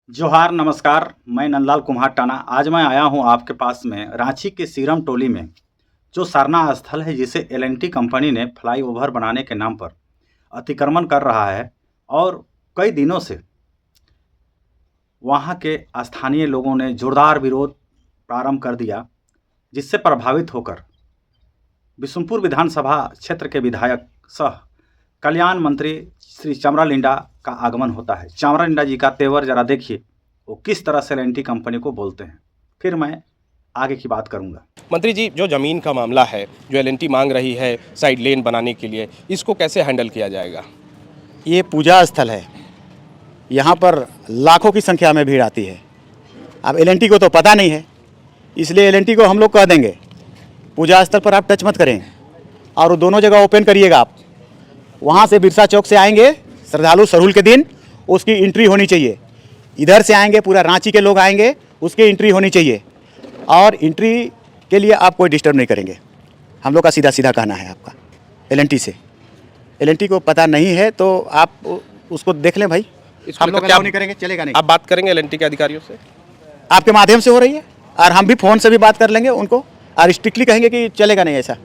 जोहार नमस्कार। मैं नंदलाल कुम्हार टाना। आज मैं आया हूं आपके पास में रांची के सीरम टोली में जो सरना स्थल है जिसे एल&टी कंपनी ने फ्लाईओवर बनाने के नाम पर अतिक्रमण कर रहा है और कई दिनों से वहां के स्थानीय लोगों ने जोरदार विरोध प्रारंभ कर दिया, जिससे प्रभावित होकर बिशुनपुर विधानसभा क्षेत्र के विधायक सह कल्याण मंत्री श्री चमरालिंडा का आगमन होता है। चमरालिंडा जी का तेवर जरा देखिए, वो किस तरह से एल&टी कंपनी को बोलते हैं, फिर मैं आगे की बात करूंगा। मंत्री जी, जो ज़मीन का मामला है, जो एल&टी मांग रही है साइड लेन बनाने के लिए, इसको कैसे हैंडल किया जाएगा? ये पूजा स्थल है, यहाँ पर लाखों की संख्या में भीड़ आती है। अब एल&टी को तो पता नहीं है, इसलिए एल&टी को हम लोग कह देंगे पूजा स्थल पर आप टच मत करें और वो दोनों जगह ओपन करिएगा। आप वहाँ से बिरसा चौक से आएंगे श्रद्धालु सरहुल के दिन, उसकी एंट्री होनी चाहिए। इधर से आएंगे पूरा रांची के लोग आएंगे, उसकी एंट्री होनी चाहिए और एंट्री के लिए आप कोई डिस्टर्ब नहीं करेंगे। हम लोग का सीधा सीधा कहना है आपका एल&टी से। एल&टी को पता नहीं है तो आप उसको देख लें भाई, हम लोग क्या नहीं करेंगे, चलेगा नहीं। आप बात करेंगे एल&टी के अधिकारियों से? आपके माध्यम से हो रही है और हम भी फ़ोन से भी बात कर लेंगे उनको और स्ट्रिक्टली कहेंगे कि चलेगा नहीं ऐसा।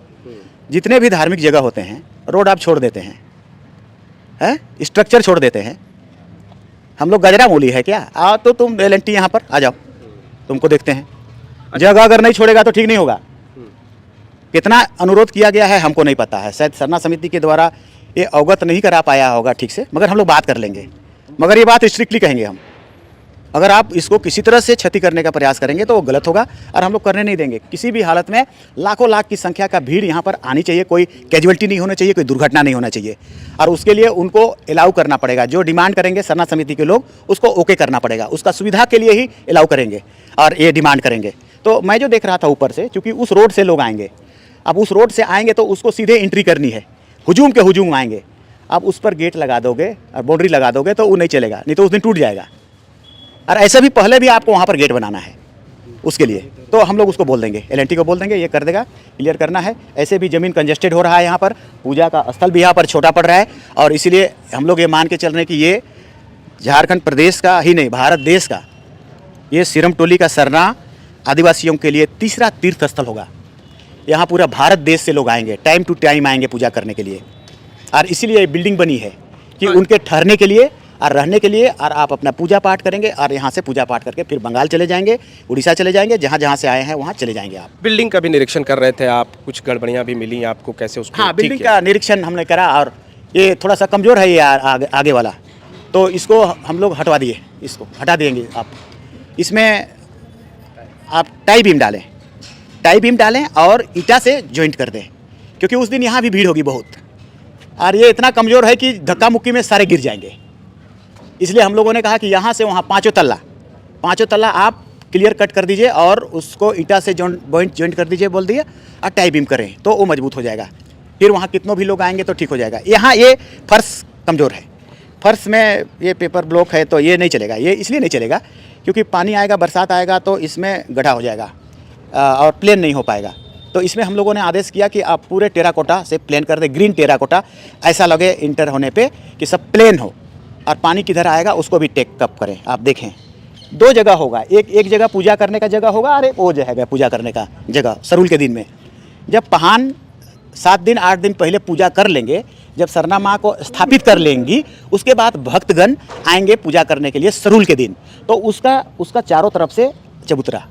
जितने भी धार्मिक जगह होते हैं रोड आप छोड़ देते हैं, स्ट्रक्चर छोड़ देते हैं। हम लोग गजरा मूली है क्या? आओ तो तुम एल&टी यहाँ पर आ जाओ, तुमको देखते हैं। जगह अगर नहीं छोड़ेगा तो ठीक नहीं होगा। कितना अनुरोध किया गया है हमको नहीं पता है, शायद सरना समिति के द्वारा ये अवगत नहीं करा पाया होगा ठीक से, मगर हम लोग बात कर लेंगे। मगर ये बात स्ट्रिक्टली कहेंगे हम, अगर आप इसको किसी तरह से क्षति करने का प्रयास करेंगे तो वो गलत होगा और हम लोग करने नहीं देंगे। किसी भी हालत में लाखों लाख की संख्या का भीड़ यहाँ पर आनी चाहिए, कोई कैजुअलिटी नहीं होना चाहिए, कोई दुर्घटना नहीं होना चाहिए और उसके लिए उनको अलाउ करना पड़ेगा। जो डिमांड करेंगे सरना समिति के लोग उसको ओके करना पड़ेगा, उसका सुविधा के लिए ही अलाउ करेंगे और ये डिमांड करेंगे। तो मैं जो देख रहा था ऊपर से, क्योंकि उस रोड से लोग आएंगे, अब उस रोड से आएंगे तो उसको सीधे एंट्री करनी है, हुजूम के हुजूम आएंगे। आप उस पर गेट लगा दोगे और बाउंड्री लगा दोगे तो वो नहीं चलेगा, नहीं तो उस दिन टूट जाएगा। और ऐसे भी पहले भी आपको वहाँ पर गेट बनाना है उसके लिए, तो हम लोग उसको बोल देंगे, एल&टी को बोल देंगे, ये कर देगा, क्लियर करना है। ऐसे भी ज़मीन कंजेस्टेड हो रहा है यहाँ पर, पूजा का स्थल भी यहाँ पर छोटा पड़ रहा है और इसीलिए हम लोग ये मान के चल रहे हैं कि ये झारखंड प्रदेश का ही नहीं भारत देश का, ये सीरम टोली का सरना आदिवासियों के लिए तीसरा तीर्थ स्थल होगा। यहाँ पूरा भारत देश से लोग आएंगे, टाइम टू टाइम आएंगे पूजा करने के लिए और इसीलिए ये बिल्डिंग बनी है कि उनके ठहरने के लिए और रहने के लिए, और आप अपना पूजा पाठ करेंगे और यहाँ से पूजा पाठ करके फिर बंगाल चले जाएंगे, उड़ीसा चले जाएंगे, जहाँ जहाँ से आए हैं वहाँ चले जाएंगे। आप बिल्डिंग का भी निरीक्षण कर रहे थे आप, कुछ गड़बड़ियाँ भी मिली आपको, कैसे उसको? हाँ, बिल्डिंग का निरीक्षण हमने करा और ये थोड़ा सा कमज़ोर है ये आगे वाला, तो इसको हम लोग हटवा दिए, इसको हटा देंगे। आप इसमें आप टाई बीम डालें और ईटा से जॉइंट कर दें, क्योंकि उस दिन यहाँ भी भीड़ होगी बहुत और ये इतना कमज़ोर है कि धक्का मुक्की में सारे गिर जाएंगे। इसलिए हम लोगों ने कहा कि यहाँ से वहाँ पाँचों तल्ला आप क्लियर कट कर दीजिए और उसको ईटा से जॉइंट कर दीजिए, बोल दिए, और टाई बीम करें तो वो मजबूत हो जाएगा। फिर वहाँ कितनों भी लोग आएंगे तो ठीक हो जाएगा। यहाँ ये फर्श कमज़ोर है, फर्श में ये पेपर ब्लॉक है तो ये नहीं चलेगा। ये इसलिए नहीं चलेगा क्योंकि पानी आएगा, बरसात आएगा तो इसमें गड्ढा हो जाएगा और प्लेन नहीं हो पाएगा। तो इसमें हम लोगों ने आदेश किया कि आप पूरे टेराकोटा से प्लेन कर दें, ग्रीन टेराकोटा, ऐसा लगे इंटर होने पे कि सब प्लेन हो और पानी किधर आएगा उसको भी टेक अप करें। आप देखें 2 जगह होगा, एक जगह पूजा करने का जगह होगा और एक वो जगह पूजा करने का जगह सरहुल के दिन में। जब पहान 7 दिन 8 दिन पहले पूजा कर लेंगे, जब सरना माँ को स्थापित कर लेंगी, उसके बाद भक्तगण आएंगे पूजा करने के लिए सरहुल के दिन, तो उसका चारों तरफ से चबूतरा,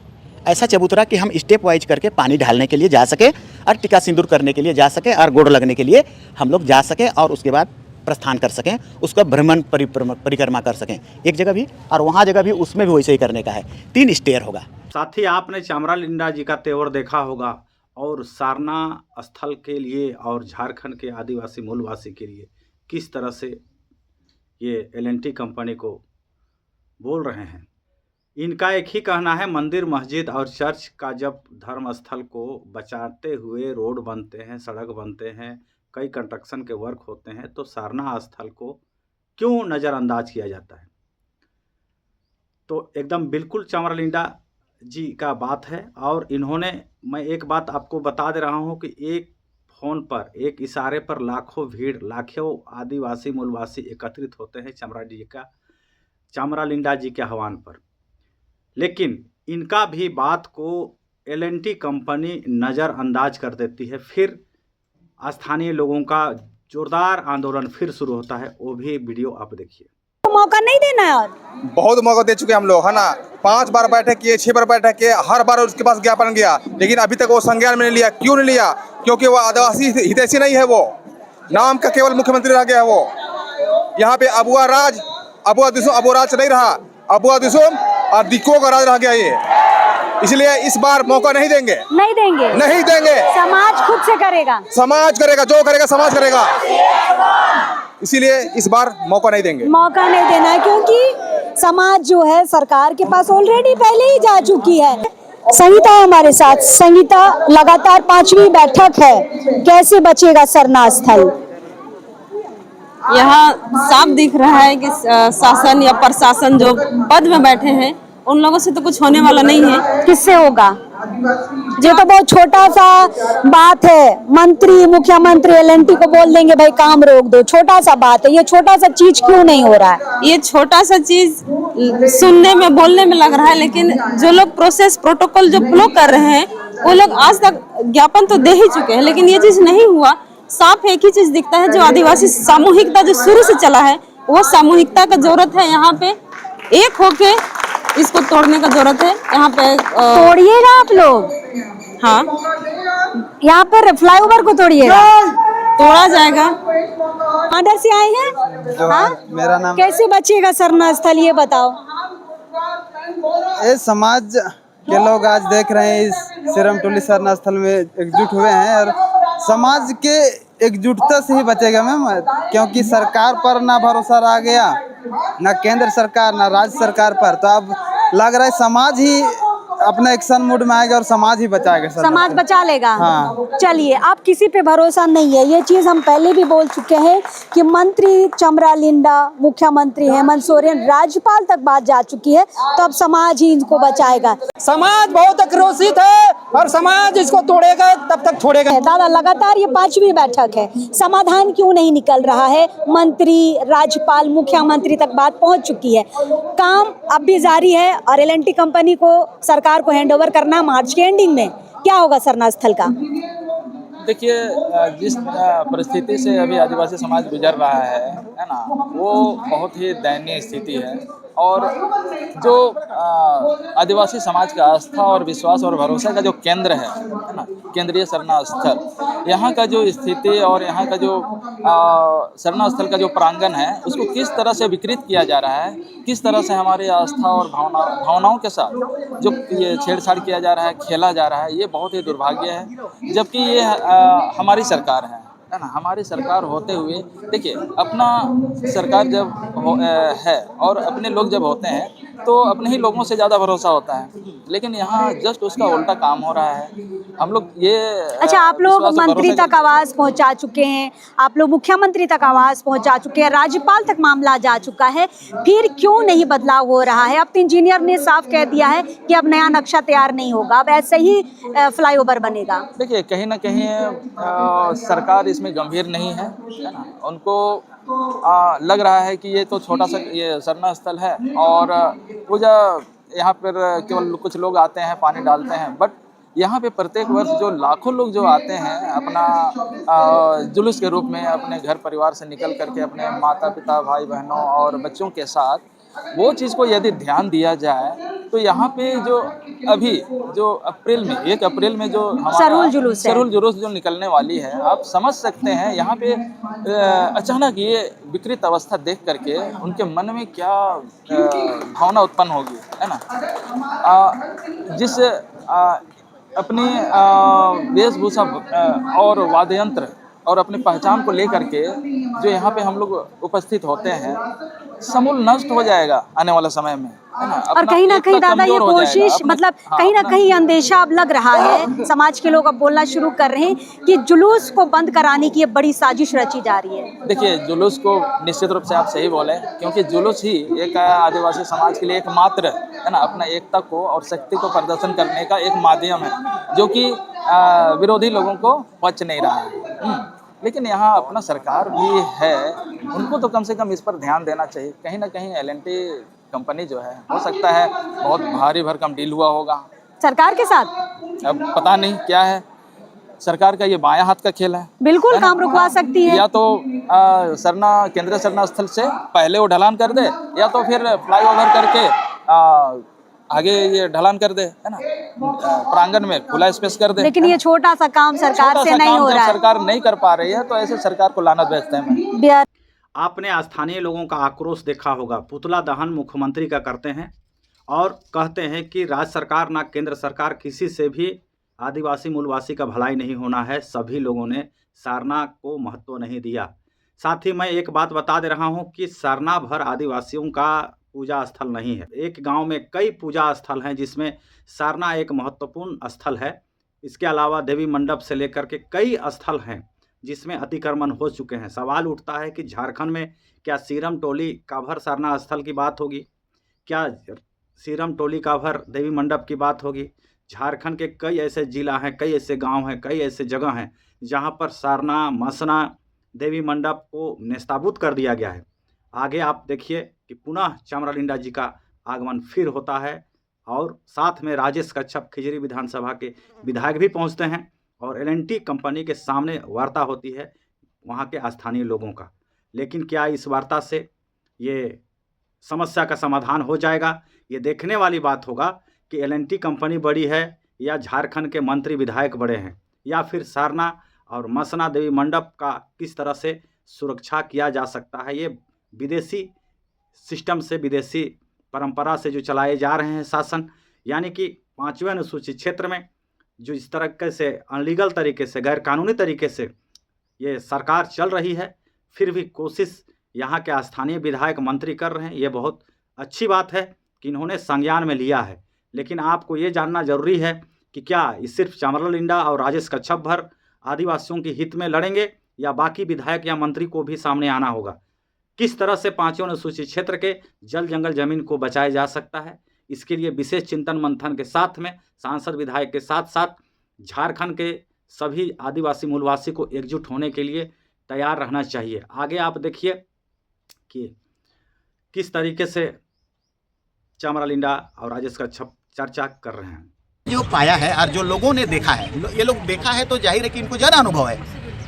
ऐसा चबूतरा कि हम स्टेप वाइज करके पानी ढालने के लिए जा सके और टीका सिंदूर करने के लिए जा सके और गोड़ लगने के लिए हम लोग जा सकें और उसके बाद प्रस्थान कर सकें, उसका भ्रमण परिक्रमा कर सकें एक जगह भी, और वहाँ जगह भी उसमें भी वैसे ही करने का है। 3 स्टेयर होगा। साथ ही आपने चमरालिंडा जी का तेवर देखा होगा और सारना स्थल के लिए और झारखंड के आदिवासी मूलवासी के लिए किस तरह से ये एल&टी कंपनी को बोल रहे हैं। इनका एक ही कहना है, मंदिर मस्जिद और चर्च का जब धर्म स्थल को बचाते हुए रोड बनते हैं, सड़क बनते हैं, कई कंस्ट्रक्शन के वर्क होते हैं, तो सारना स्थल को क्यों नज़रअंदाज किया जाता है। तो एकदम बिल्कुल चमरालिंडा जी का बात है। और इन्होंने, मैं एक बात आपको बता दे रहा हूं कि एक फ़ोन पर, एक इशारे पर लाखों आदिवासी मूलवासी एकत्रित होते हैं चामरालिंडा जी के आह्वान पर, लेकिन इनका भी बात को एल&टी कंपनी नज़रअंदाज कर देती है। फिर स्थानीय लोगों का जोरदार आंदोलन फिर शुरू होता है। वो भी वीडियो आप देखिए। मौका नहीं देना है। और बहुत मौका दे चुके हम लोग, है ना। 5 बार बैठक किए, 6 बार बैठक किए, हर बार उसके पास ज्ञापन गया, लेकिन अभी तक वो संज्ञान में नहीं लिया। क्यों नहीं लिया? क्योंकि वो आदिवासी हितैषी नहीं है, वो नाम का केवल मुख्यमंत्री रह गया है। वो यहाँ पे अबुआ राज नहीं रहा, अबुआ दिसुम और दिक्को का राज रह गया ये। इसलिए इस बार मौका नहीं देंगे, नहीं देंगे, नहीं देंगे। समाज खुद से करेगा, समाज करेगा, जो करेगा समाज करेगा। इसीलिए इस बार मौका नहीं देंगे, मौका नहीं देना है, क्योंकि समाज जो है सरकार के पास ऑलरेडी पहले ही जा चुकी है। संगीता हमारे साथ। संगीता, लगातार 5वीं बैठक है, कैसे बचेगा सरना स्थल? यहाँ साफ दिख रहा है कि शासन या प्रशासन जो पद में बैठे हैं उन लोगों से तो कुछ होने वाला नहीं है। किससे होगा? ये तो बहुत छोटा सा बात है। मंत्री, मुख्यमंत्री एल&टी को बोल देंगे भाई काम रोक दो, छोटा सा बात है। ये छोटा सा चीज क्यों नहीं हो रहा है? ये छोटा सा चीज सुनने में, बोलने में लग रहा है, लेकिन जो लोग प्रोसेस प्रोटोकॉल जो फॉलो कर रहे हैं वो लोग आज तक ज्ञापन तो दे ही चुके हैं, लेकिन ये चीज नहीं हुआ। साफ एक ही चीज दिखता है, जो आदिवासी सामूहिकता जो शुरू से चला है वो सामूहिकता का जरूरत है। यहाँ पे एक होके इसको तोड़ने का जरूरत है। यहाँ पे तोड़िएगा आप लोग? हाँ, यहाँ पर फ्लाईओवर को तोड़िएगा? तोड़ा जाएगा। ऑर्डर से आए हैं? हाँ? मेरा नाम कैसे बचेगा सरना स्थल, ये बताओ। ये समाज के लोग आज देख रहे हैं, इस सिरम टोली सरना स्थल में एकजुट हुए हैं और समाज के एकजुटता से ही बचेगा मैम, क्योंकि सरकार पर ना भरोसा रह गया, ना केंद्र सरकार ना राज्य सरकार पर। तो अब लग रहा है समाज ही अपना एक्शन मूड में आएगा और समाज ही बचाएगा, समाज बचा लेगा। हाँ। चलिए, अब किसी पे भरोसा नहीं है, ये चीज हम पहले भी बोल चुके हैं कि मंत्री चामरालिंडा, मुख्यमंत्री हेमंत सोरेन, राज्यपाल तक बात जा चुकी है, तो अब समाज ही इनको बचाएगा। समाज बहुत आक्रोशित है और समाज इसको तोड़ेगा तब तक छोड़ेगा। दादा, लगातार ये 5वीं बैठक है, समाधान क्यों नहीं निकल रहा है? मंत्री, राज्यपाल, मुख्यमंत्री तक बात पहुंच चुकी है, काम अब भी जारी है और एल&टी कंपनी को सरकार को हैंडओवर करना मार्च के एंडिंग में। क्या होगा सरना स्थल का? देखिए, जिस परिस्थिति से अभी आदिवासी समाज गुजर रहा है ना, वो बहुत ही दयनीय स्थिति है। और जो आदिवासी समाज का आस्था और विश्वास और भरोसा का जो केंद्र है ना, केंद्रीय सरना स्थल, यहाँ का जो स्थिति और यहाँ का जो सरना स्थल का जो प्रांगण है, उसको किस तरह से विकृत किया जा रहा है, किस तरह से हमारी आस्था और भावनाओं के साथ जो ये छेड़छाड़ किया जा रहा है, खेला जा रहा है, ये बहुत ही दुर्भाग्य है। जबकि ये हमारी सरकार है ना, हमारी सरकार होते हुए, देखिए, अपना सरकार जब है और अपने लोग जब होते हैं तो अपने ही लोगों से ज़्यादा भरोसा होता है, लेकिन यहाँ जस्ट उसका उल्टा काम हो रहा है। हम लोग ये अच्छा, आप लोग मंत्री तक आवाज़ पहुँचा चुके हैं, आप लोग मुख्यमंत्री तक आवाज़ पहुँचा चुके हैं, राज्यपाल तक मामला जा चुका है, फिर क्यों नहीं बदलाव हो रहा है? अब तो इंजीनियर ने साफ कह दिया है कि अब नया नक्शा तैयार नहीं होगा, अब ऐसे ही फ्लाईओवर बनेगा। देखिए, कहीं ना कहीं सरकार इसमें गंभीर नहीं है ना। उनको लग रहा है कि ये तो छोटा सा ये सरना स्थल है और पूजा यहाँ पर केवल कुछ लोग आते हैं, पानी डालते हैं, बट यहाँ पे प्रत्येक वर्ष जो लाखों लोग जो आते हैं अपना जुलूस के रूप में, अपने घर परिवार से निकल करके अपने माता पिता, भाई बहनों और बच्चों के साथ, वो चीज़ को यदि ध्यान दिया जाए तो यहाँ पे जो अभी जो अप्रैल में 1 अप्रैल में जो सरूल जुलूस जो निकलने वाली है, आप समझ सकते हैं यहाँ पे अचानक ये विकृत अवस्था देख करके उनके मन में क्या भावना उत्पन्न होगी, है ना। जिस अपनी वेशभूषा और वाद्य यंत्र और अपनी पहचान को लेकर के जो यहाँ पे हम लोग उपस्थित होते हैं, समूल नष्ट हो जाएगा आने वाला समय में, है ना। और कहीं ना कहीं दादा ये कोशिश, मतलब कहीं ना कहीं अंदेशा अब लग रहा है, समाज के लोग अब बोलना शुरू कर रहे हैं कि जुलूस को बंद कराने की ये बड़ी साजिश रची जा रही है। देखिए, जुलूस को निश्चित रूप से आप सही बोले, क्योंकि जुलूस ही एक आदिवासी समाज के लिए एकमात्र, है ना, अपना एकता को और शक्ति को प्रदर्शन करने का एक माध्यम है, जो कि विरोधी लोगों को पच नहीं रहा है। लेकिन यहाँ अपना सरकार भी है, उनको तो कम से कम इस पर ध्यान देना चाहिए। कहीं ना कहीं एल&टी कंपनी जो है हो सकता है बहुत भारी भरकम डील हुआ होगा। सरकार के साथ अब पता नहीं क्या है, सरकार का ये बायां हाथ का खेल है। बिल्कुल काम रुकवा सकती है। या तो केंद्रीय सरना स्थल से पहले वो ढलान कर दे, या तो फिर फ्लाईओवर करके आगे ये ढलान कर दे, है ना, प्रांगण में खुला स्पेस कर दे। लेकिन ये छोटा सा काम सरकार से नहीं हो रहा है। सरकार नहीं कर पा रही है तो ऐसे सरकार को लानत भेजते हैं। आपने स्थानीय लोगों का आक्रोश देखा होगा। पुतला दहन मुख्यमंत्री का करते हैं और कहते हैं कि राज्य सरकार ना केंद्र सरकार किसी से भी आदिवासी मूलवासी का भलाई नहीं होना है। सभी लोगों ने सारना को महत्व नहीं दिया। साथ ही मैं एक बात बता दे रहा हूं कि सारना भर आदिवासियों का पूजा स्थल नहीं है। एक गांव में कई पूजा स्थल हैं जिसमें सारना एक महत्वपूर्ण स्थल है। इसके अलावा देवी मंडप से लेकर के कई स्थल हैं जिसमें अतिक्रमण हो चुके हैं। सवाल उठता है कि झारखंड में क्या सीरम टोली काभर सारना स्थल की बात होगी? क्या सीरम टोली काभर देवी मंडप की बात होगी? झारखंड के कई ऐसे जिला हैं, कई ऐसे गांव हैं, कई ऐसे जगह हैं जहां पर सारना, मसना, देवी मंडप को नेस्ताबूद कर दिया गया है। आगे आप देखिए कि पुनः चामरालिंडा जी का आगमन फिर होता है और साथ में राजेश कच्छप खिजरी विधानसभा के विधायक भी पहुंचते हैं और एल&टी कंपनी के सामने वार्ता होती है वहां के स्थानीय लोगों का। लेकिन क्या इस वार्ता से ये समस्या का समाधान हो जाएगा? ये देखने वाली बात होगा कि एल&टी कंपनी बड़ी है या झारखंड के मंत्री विधायक बड़े हैं, या फिर सारना और मसना देवी मंडप का किस तरह से सुरक्षा किया जा सकता है। ये विदेशी सिस्टम से, विदेशी परंपरा से जो चलाए जा रहे हैं शासन, यानी कि 5वें अनुसूचित क्षेत्र में जो इस तरह से अनलीगल तरीके से, गैर कानूनी तरीके से ये सरकार चल रही है, फिर भी कोशिश यहाँ के स्थानीय विधायक मंत्री कर रहे हैं। ये बहुत अच्छी बात है कि इन्होंने संज्ञान में लिया है। लेकिन आपको ये जानना जरूरी है कि क्या इस सिर्फ चामरालिंडा और राजेश कच्छप भर आदिवासियों के हित में लड़ेंगे या बाकी विधायक या मंत्री को भी सामने आना होगा? किस तरह से 5वें अनुसूचित क्षेत्र के जल जंगल जमीन को बचाया जा सकता है? इसके लिए विशेष चिंतन मंथन के साथ में सांसद विधायक के साथ साथ झारखंड के सभी आदिवासी मूलवासी को एकजुट होने के लिए तैयार रहना चाहिए। आगे आप देखिए कि किस तरीके से चामरालिंडा और राजेश कच्छप चर्चा कर रहे हैं। जो पाया है और जो लोगों ने देखा है, ये लोग देखा है तो जाहिर है कि इनको ज़्यादा अनुभव है,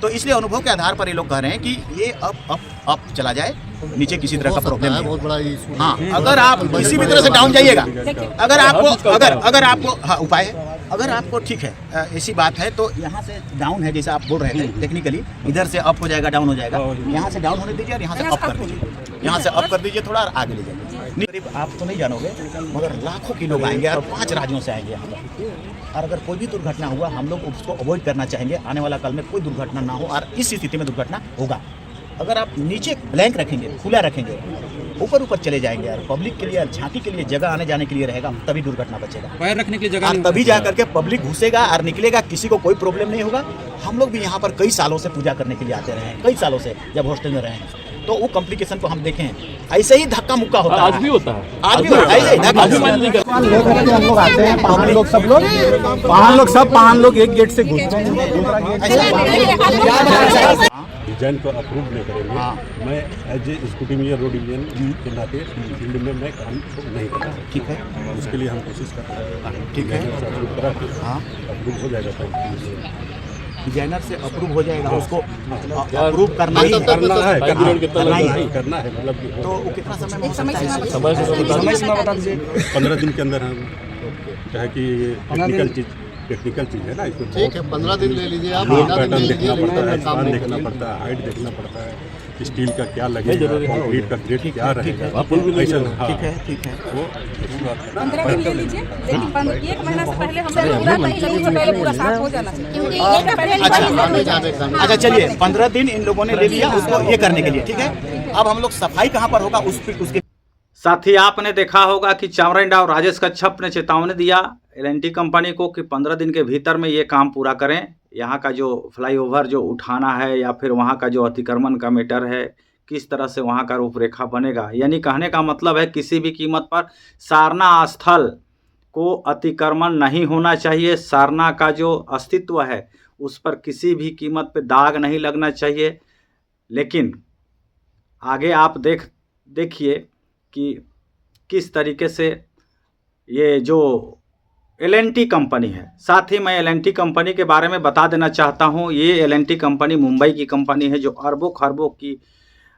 तो इसलिए अनुभव के आधार पर ये लोग कह रहे हैं कि ये अप चला जाए, नीचे किसी तरह का प्रॉब्लम नहीं। बहुत बड़ा इशू। हाँ, अगर आप किसी भी तरह से डाउन जाइएगा, अगर आपको हाँ उपाय है, अगर आपको ठीक है ऐसी बात है तो यहाँ से डाउन है, जैसे आप बोल रहे थे टेक्निकली, इधर से अप हो जाएगा, डाउन हो जाएगा, यहाँ से डाउन होने दीजिए और यहाँ से अप कर दीजिए, यहाँ से अप कर दीजिए थोड़ा और आगे ले जाइए। करीब आप तो नहीं जानोगे मगर लाखों के लोग आएंगे और 5 राज्यों से आएंगे यहाँ पर। और अगर कोई भी दुर्घटना हुआ, हम लोग उसको अवॉइड करना चाहेंगे। आने वाला कल में कोई दुर्घटना ना हो, और इस स्थिति में दुर्घटना होगा। अगर आप नीचे ब्लैंक रखेंगे, खुला रखेंगे, ऊपर चले जाएंगे और पब्लिक के लिए, झांकी के लिए जगह आने जाने के लिए रहेगा, तभी दुर्घटना बचेगा। पैर रखने के लिए जगह, तभी जा करके पब्लिक घुसेगा और निकलेगा, किसी को कोई प्रॉब्लम नहीं होगा। हम लोग भी यहाँ पर कई सालों से पूजा करने के लिए आते रहे हैं, कई सालों से जब हॉस्टल में रहे, तो वो कॉम्प्लिकेशन को हम देखें, ऐसे ही धक्का मुक्का होता है। आज भी होता है, आज भी होता है। हम लोग आते हैं, 5 लोग, सब लोग 5 लोग एक गेट से घुसते हैं। डिजाइन को अप्रूव नहीं करेंगे। मैं as a scooty road division के नाते फील्ड में मैं काम नहीं करता। ठीक है, उसके लिए हम कोशिश कर रहे हैं। ठीक है, अप्रूव करा के अप्रूव हो जाएगा। डिजाइनर से अप्रूव हो जाएगा, उसको अप्रूव करना है, मतलब तो वो कितना समय में हो सकता है? समय सीमा बता दीजिए। 15 दिन के अंदर हम, चाहे कि टेक्निकल चीज़ है ना, इसमें ठीक है, 15 दिन ले लीजिए आप। पैटर्न देखना पड़ता है, स्पान देखना पड़ता है, हाइट देखना पड़ता है, स्टील का क्या लगेगा, कंक्रीट का ग्रेड क्या रहेगा, ठीक है, ठीक है। वो 15 दिन ले लीजिए, लेकिन 1 महीना से पहले हम पूरा साफ हो जाना चाहिए। अच्छा चलिए, 15 दिन इन लोगों ने ले लिया उसको ये करने के लिए, ठीक है। अब हम लोग सफाई कहाँ पर होगा उसके साथ ही आपने देखा होगा कि चामरालिंडा और राजेश कच्छप ने चेतावनी दिया एल&टी कंपनी को कि 15 दिन के भीतर में ये काम पूरा करें। यहाँ का जो फ्लाईओवर जो उठाना है या फिर वहाँ का जो अतिक्रमण का मीटर है, किस तरह से वहाँ का रूपरेखा बनेगा। यानी कहने का मतलब है किसी भी कीमत पर सारना स्थल को अतिक्रमण नहीं होना चाहिए। सारना का जो अस्तित्व है उस पर किसी भी कीमत पे दाग नहीं लगना चाहिए। लेकिन आगे आप देखिए कि किस तरीके से ये जो एल&टी कंपनी है, साथ ही मैं एल&टी कंपनी के बारे में बता देना चाहता हूँ। ये एल&टी कंपनी मुंबई की कंपनी है जो अरबों खरबों की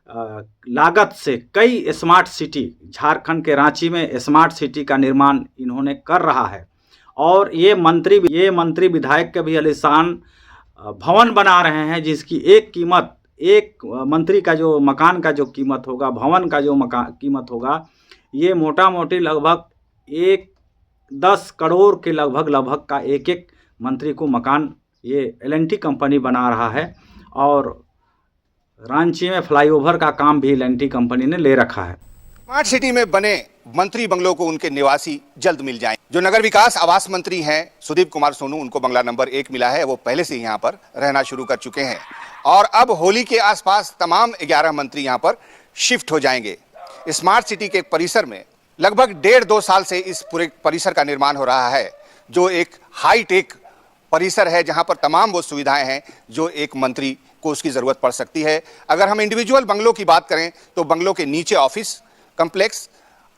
लागत से कई स्मार्ट सिटी, झारखंड के रांची में स्मार्ट सिटी का निर्माण इन्होंने कर रहा है। और ये मंत्री विधायक के भी आलीशान भवन बना रहे हैं, जिसकी एक मंत्री का जो मकान का जो कीमत होगा, भवन का जो कीमत होगा, ये मोटा मोटी लगभग 10 करोड़ के लगभग का एक मंत्री को मकान ये एल&टी कंपनी बना रहा है। और रांची में फ्लाईओवर का काम भी एल&टी कंपनी ने ले रखा है। स्मार्ट सिटी में बने मंत्री बंगलों को उनके निवासी जल्द मिल जाएं। जो नगर विकास आवास मंत्री हैं सुदीप कुमार सोनू, उनको बंगला नंबर 1 मिला है। वो पहले से यहाँ पर रहना शुरू कर चुके हैं और अब होली के आसपास तमाम 11 मंत्री यहाँ पर शिफ्ट हो जाएंगे। स्मार्ट सिटी के परिसर में लगभग 1.5-2 साल से इस पूरे परिसर का निर्माण हो रहा है, जो एक हाईटेक परिसर है जहाँ पर तमाम वो सुविधाएं हैं जो एक मंत्री को उसकी ज़रूरत पड़ सकती है। अगर हम इंडिविजुअल बंगलों की बात करें तो बंगलों के नीचे ऑफिस कम्प्लेक्स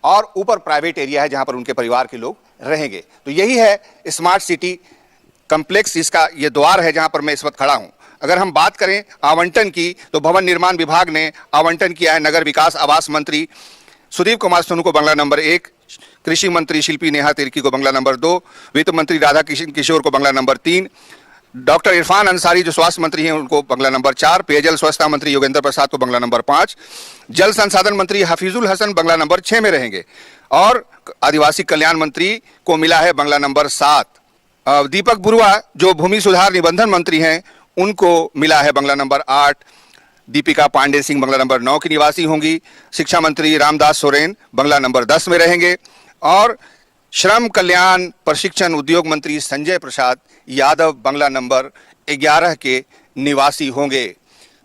और ऊपर प्राइवेट एरिया है जहां पर उनके परिवार के लोग रहेंगे। तो यही है स्मार्ट सिटी कम्प्लेक्स, इसका ये द्वार है जहां पर मैं इस वक्त खड़ा हूं। अगर हम बात करें आवंटन की तो भवन निर्माण विभाग ने आवंटन किया है नगर विकास आवास मंत्री सुदीप कुमार सोनू को बंगला नंबर 1, कृषि मंत्री शिल्पी नेहा तिर्की को बंगला नंबर 2, वित्त मंत्री राधा किशोर को बंगला नंबर 3, डॉक्टर इरफान अंसारी जो स्वास्थ्य मंत्री हैं उनको बंगला नंबर 4, पेयजल स्वच्छता मंत्री योगेंद्र प्रसाद को बंगला नंबर 5, जल संसाधन मंत्री हफीजुल हसन बंगला नंबर 6 में रहेंगे और आदिवासी कल्याण मंत्री को मिला है बंगला नंबर 7। दीपक बुरुआ जो भूमि सुधार निबंधन मंत्री हैं उनको मिला है बंगला नंबर 8। दीपिका पांडे सिंह बंगला नंबर 9 की निवासी होंगी। शिक्षा मंत्री रामदास सोरेन बंगला नंबर 10 में रहेंगे और श्रम कल्याण प्रशिक्षण उद्योग मंत्री संजय प्रसाद यादव बंगला नंबर 11 के निवासी होंगे।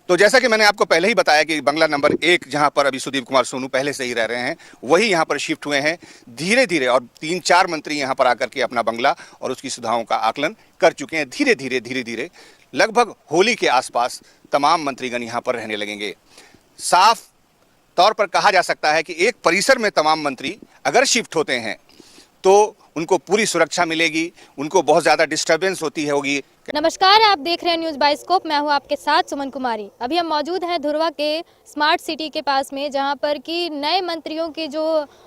तो जैसा कि मैंने आपको पहले ही बताया कि बंगला नंबर 1 जहां पर अभी सुदीप कुमार सोनू पहले से ही रह रहे हैं वही यहां पर शिफ्ट हुए हैं धीरे धीरे, और 3-4 मंत्री यहां पर आकर के अपना बंगला और उसकी सुविधाओं का आकलन कर चुके हैं। धीरे धीरे लगभग होली के आसपास तमाम मंत्रीगण यहां पर रहने लगेंगे। साफ तौर पर कहा जा सकता है कि एक परिसर में तमाम मंत्री अगर शिफ्ट होते हैं तो उनको पूरी सुरक्षा मिलेगी, उनको बहुत ज़्यादा डिस्टर्बेंस होगी। नमस्कार, आप देख रहे हैं न्यूज़ बाइस्कोप। मैं हूं आपके साथ सुमन कुमारी। अभी हम मौजूद हैं धुरवा के स्मार्ट सिटी के पास में, जहां पर कि नए मंत्रियों के जो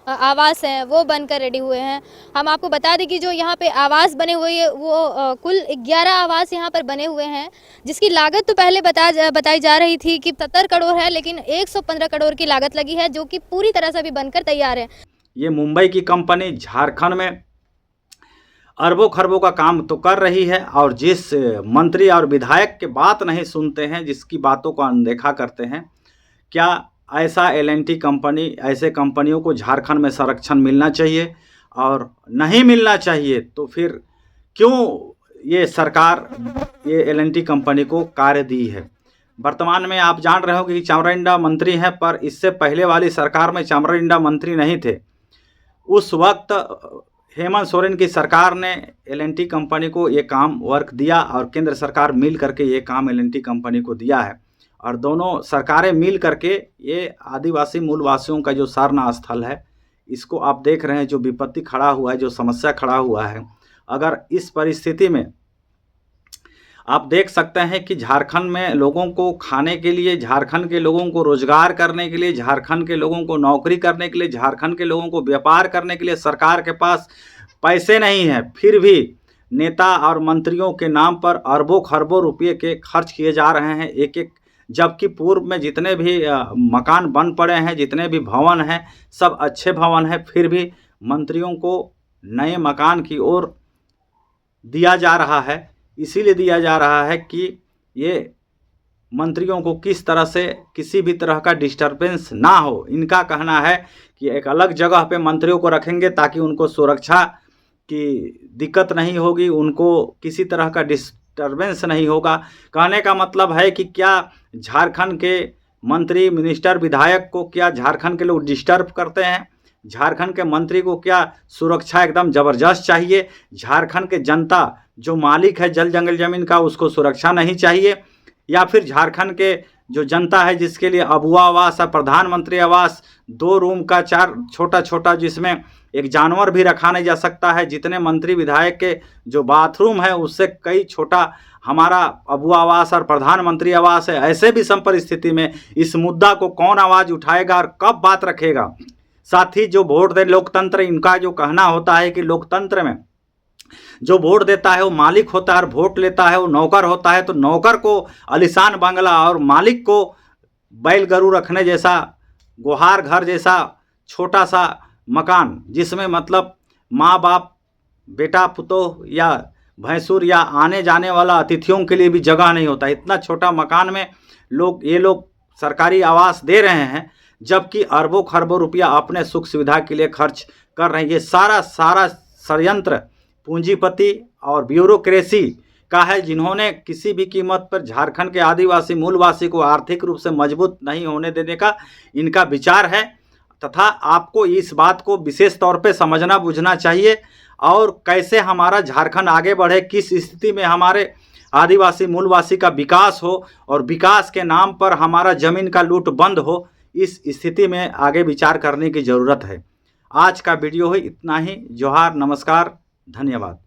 आवास हैं वो बनकर रेडी हुए हैं। हम आपको बता दें कि जो यहां पे आवास बने हुए हैं वो कुल 11 आवास यहां पर बने हुए हैं, जिसकी लागत तो पहले बताई जा रही थी कि 70 करोड़ है, लेकिन 115 करोड़ की लागत लगी है, जो कि पूरी तरह से अभी बनकर तैयार है। ये मुंबई की कंपनी झारखंड में अरबों खरबों का काम तो कर रही है, और जिस मंत्री और विधायक के बात नहीं सुनते हैं, जिसकी बातों को अनदेखा करते हैं, क्या ऐसा एल&टी कंपनी, ऐसे कंपनियों को झारखंड में संरक्षण मिलना चाहिए? और नहीं मिलना चाहिए तो फिर क्यों ये सरकार ये एल&टी कंपनी को कार्य दी है? वर्तमान में आप जान रहे हो कि चामराइंडा मंत्री हैं, पर इससे पहले वाली सरकार में चामराइंडा मंत्री नहीं थे। उस वक्त हेमंत सोरेन की सरकार ने एल&टी कंपनी को ये काम वर्क दिया और केंद्र सरकार मिल करके ये काम एल&टी कंपनी को दिया है, और दोनों सरकारें मिल करके ये आदिवासी मूलवासियों का जो सारना स्थल है, इसको आप देख रहे हैं जो विपत्ति खड़ा हुआ है, जो समस्या खड़ा हुआ है। अगर इस परिस्थिति में आप देख सकते हैं कि झारखंड में लोगों को खाने के लिए, झारखंड के लोगों को रोजगार करने के लिए, झारखंड के लोगों को नौकरी करने के लिए, झारखंड के लोगों को व्यापार करने के लिए सरकार के पास पैसे नहीं है, फिर भी नेता और मंत्रियों के नाम पर अरबों खरबों रुपये के खर्च किए जा रहे हैं एक, जबकि पूर्व में जितने भी मकान बन पड़े हैं, जितने भी भवन हैं, सब अच्छे भवन हैं, फिर भी मंत्रियों को नए मकान की ओर दिया जा रहा है। इसीलिए दिया जा रहा है कि ये मंत्रियों को किस तरह से किसी भी तरह का डिस्टरबेंस ना हो। इनका कहना है कि एक अलग जगह पे मंत्रियों को रखेंगे ताकि उनको सुरक्षा की दिक्कत नहीं होगी, उनको किसी तरह का डिस्टरबेंस नहीं होगा। कहने का मतलब है कि क्या झारखंड के मंत्री, मिनिस्टर, विधायक को क्या झारखंड के लोग डिस्टर्ब करते हैं? झारखंड के मंत्री को क्या सुरक्षा एकदम ज़बरदस्त चाहिए? झारखंड के जनता जो मालिक है जल जंगल ज़मीन का, उसको सुरक्षा नहीं चाहिए? या फिर झारखंड के जो जनता है जिसके लिए अबुआ आवास और प्रधानमंत्री आवास 2 रूम का 4 छोटा छोटा, जिसमें एक जानवर भी रखा नहीं जा सकता है, जितने मंत्री विधायक के जो बाथरूम है उससे कई छोटा हमारा अबुआ आवास और प्रधानमंत्री आवास है। ऐसे भी सम परिस्थिति में इस मुद्दा को कौन आवाज़ उठाएगा और कब बात रखेगा। साथ ही जो वोट दे लोकतंत्र, इनका जो कहना होता है कि लोकतंत्र में जो वोट देता है वो मालिक होता है और वोट लेता है वो नौकर होता है। तो नौकर को आलीशान बंगला और मालिक को बैल गरू रखने जैसा गुहार घर जैसा छोटा सा मकान, जिसमें मतलब माँ बाप, बेटा पुतोह या भैंसुर या आने जाने वाला अतिथियों के लिए भी जगह नहीं होता। इतना छोटा मकान में ये लोग सरकारी आवास दे रहे हैं, जबकि अरबों खरबों रुपया अपने सुख सुविधा के लिए खर्च कर रहे हैं। ये सारा षड्यंत्र पूंजीपति और ब्यूरोक्रेसी का है, जिन्होंने किसी भी कीमत पर झारखंड के आदिवासी मूलवासी को आर्थिक रूप से मजबूत नहीं होने देने का इनका विचार है। तथा आपको इस बात को विशेष तौर पे समझना बुझना चाहिए और कैसे हमारा झारखंड आगे बढ़े, किस स्थिति में हमारे आदिवासी मूलवासी का विकास हो और विकास के नाम पर हमारा ज़मीन का लूट बंद हो, इस स्थिति में आगे विचार करने की ज़रूरत है। आज का वीडियो है इतना ही। जोहार, नमस्कार, धन्यवाद।